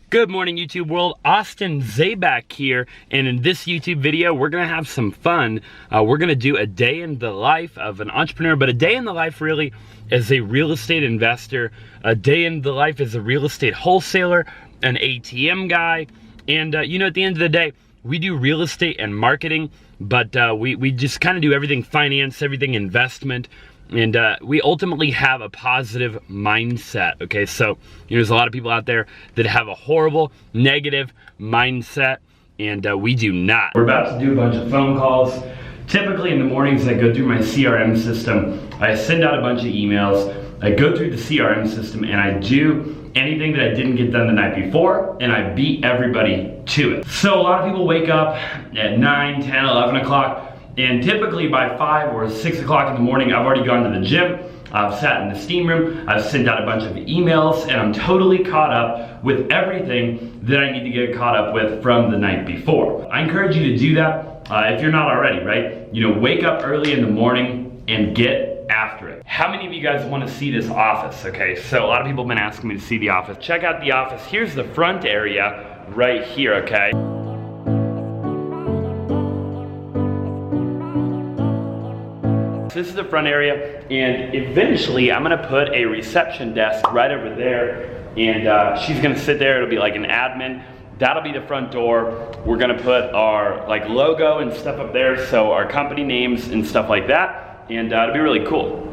Good morning, YouTube world. Austin Zabak here, and in this YouTube video, we're gonna have some fun. We're gonna do a day in the life of an entrepreneur, but a day in the life really as a real estate investor, a day in the life as a real estate wholesaler, an ATM guy, and at the end of the day, we do real estate and marketing, but we just kind of do everything finance, everything investment. And we ultimately have a positive mindset, okay? So, there's a lot of people out there that have a horrible, negative mindset, and we do not. We're about to do a bunch of phone calls. Typically in the mornings, I go through my CRM system. I send out a bunch of emails. I go through the CRM system, and I do anything that I didn't get done the night before, and I beat everybody to it. So a lot of people wake up at 9, 10, 11 o'clock, and typically by 5 or 6 o'clock in the morning, I've already gone to the gym, I've sat in the steam room, I've sent out a bunch of emails, and I'm totally caught up with everything that I need to get caught up with from the night before. I encourage you to do that if you're not already, right? Wake up early in the morning and get after it. How many of you guys want to see this office? Okay, so a lot of people have been asking me to see the office. Check out the office. Here's the front area right here, okay? This is the front area, and eventually I'm gonna put a reception desk right over there, and she's gonna sit there. It'll be like an admin. That'll be the front door. We're gonna put our logo and stuff up there, so our company names and stuff like that, and it'll be really cool.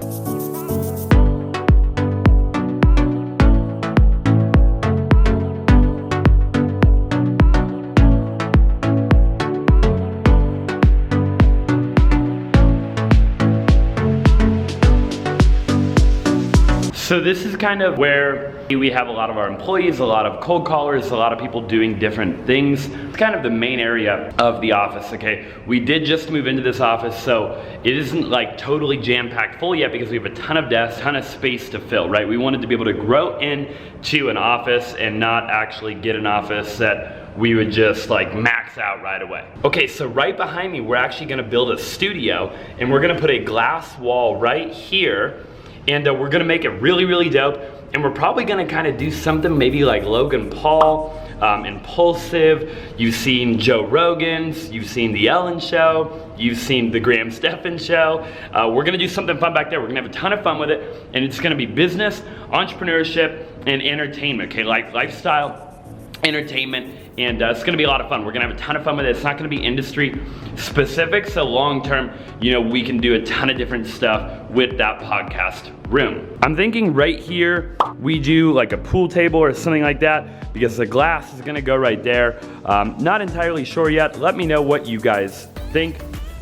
So this is kind of where we have a lot of our employees, a lot of cold callers, a lot of people doing different things. It's kind of the main area of the office, okay? We did just move into this office, so it isn't like totally jam-packed full yet because we have a ton of desks, ton of space to fill, right? We wanted to be able to grow into an office and not actually get an office that we would just max out right away. Okay, so right behind me, we're actually gonna build a studio, and we're gonna put a glass wall right here, and we're gonna make it really, really dope. And we're probably gonna kind of do something maybe like Logan Paul, Impulsive. You've seen Joe Rogan's, you've seen The Ellen Show, you've seen The Graham Stephan Show. We're gonna do something fun back there. We're gonna have a ton of fun with it. And it's gonna be business, entrepreneurship, and entertainment, okay? Lifestyle, entertainment, and it's gonna be a lot of fun. We're gonna have a ton of fun with it. It's not gonna be industry specific, so long term, we can do a ton of different stuff with that podcast room. I'm thinking right here, we do like a pool table or something like that, because the glass is gonna go right there. Not entirely sure yet. Let me know what you guys think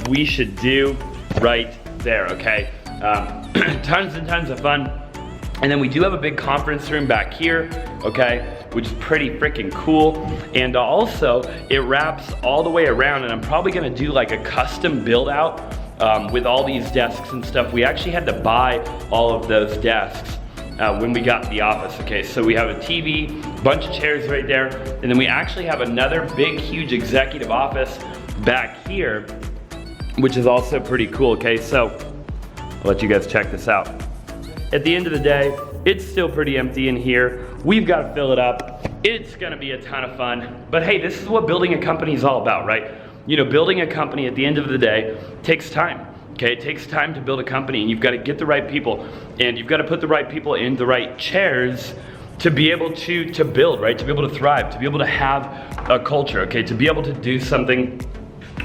we should do right there, okay? Tons and tons of fun. And then we do have a big conference room back here, okay, which is pretty freaking cool. And also, it wraps all the way around, and I'm probably gonna do like a custom build out with all these desks and stuff. We actually had to buy all of those desks when we got the office, okay? So we have a TV, bunch of chairs right there, and then we actually have another big, huge executive office back here, which is also pretty cool, okay? So I'll let you guys check this out. At the end of the day, it's still pretty empty in here. We've got to fill it up. It's gonna be a ton of fun. But hey, this is what building a company is all about, right? Building a company at the end of the day takes time, okay? It takes time to build a company, and you've got to get the right people, and you've got to put the right people in the right chairs to be able to build, right? To be able to thrive, to be able to have a culture, okay? To be able to do something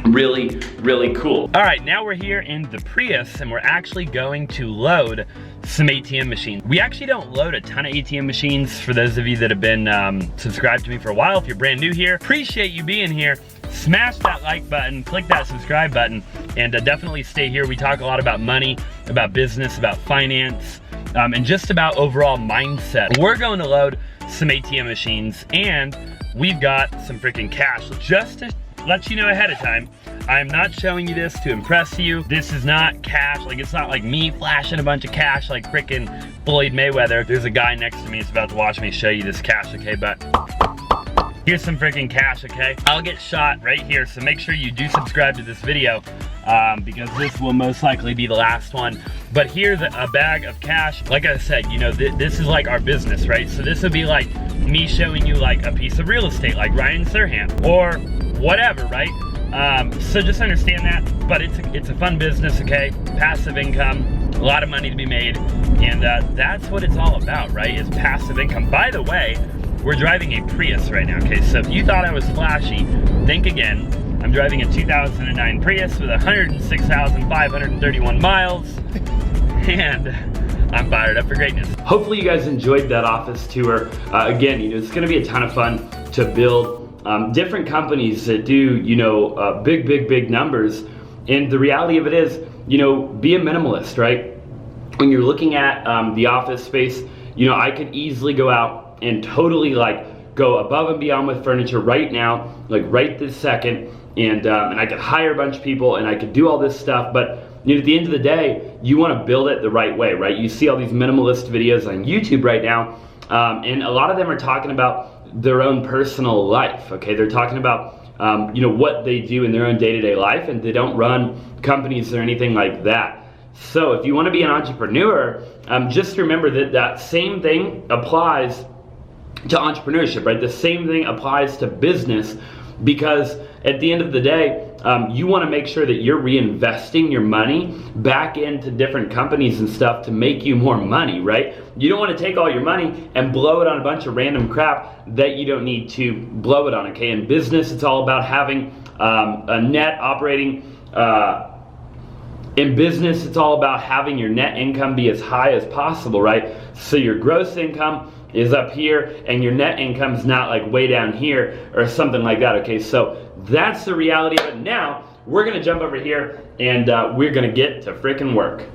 really, really cool. All right, now we're here in the Prius, and we're actually going to load some ATM machines. We actually don't load a ton of ATM machines. For those of you that have been subscribed to me for a while, if you're brand new here, appreciate you being here. Smash that like button, click that subscribe button, and definitely stay here. We talk a lot about money, about business, about finance, and just about overall mindset. We're going to load some ATM machines, and we've got some freaking cash. Just to let you know ahead of time, I'm not showing you this to impress you. This is not cash. It's not like me flashing a bunch of cash like freaking Floyd Mayweather. There's a guy next to me that's about to watch me show you this cash, okay? But here's some freaking cash, okay? I'll get shot right here, so make sure you do subscribe to this video because this will most likely be the last one But here's a bag of cash. Like I said, you know, this is like our business, right? So this would be like me showing you like a piece of real estate, like Ryan Serhant, or whatever, right? So just understand that, but it's a fun business, okay? Passive income, a lot of money to be made, and that's what it's all about, right? Is passive income. By the way, we're driving a Prius right now, okay? So if you thought I was flashy, think again. I'm driving a 2009 Prius with 106,531 miles, and I'm fired up for greatness. Hopefully you guys enjoyed that office tour. Again, you know, it's gonna be a ton of fun to build different companies that do, you know, big numbers. And the reality of it is, you know, be a minimalist, right? When you're looking at the office space, you know, I could easily go out and totally like go above and beyond with furniture right now, like right this second, and I could hire a bunch of people and I could do all this stuff, but you know, at the end of the day, you want to build it the right way, right? You see all these minimalist videos on YouTube right now, and a lot of them are talking about their own personal life, okay? They're talking about you know, what they do in their own day-to-day life, and they don't run companies or anything like that. So if you want to be an entrepreneur, just remember that that same thing applies to entrepreneurship, right? The same thing applies to business, because at the end of the day, you want to make sure that you're reinvesting your money back into different companies and stuff to make you more money, right? You don't want to take all your money and blow it on a bunch of random crap that you don't need to blow it on, okay? In business, it's all about having a net operating, in business, it's all about having your net income be as high as possible, right? So your gross income is up here and your net income is not like way down here or something like that, okay? So that's the reality of it. Now, we're gonna jump over here and we're gonna get to frickin' work.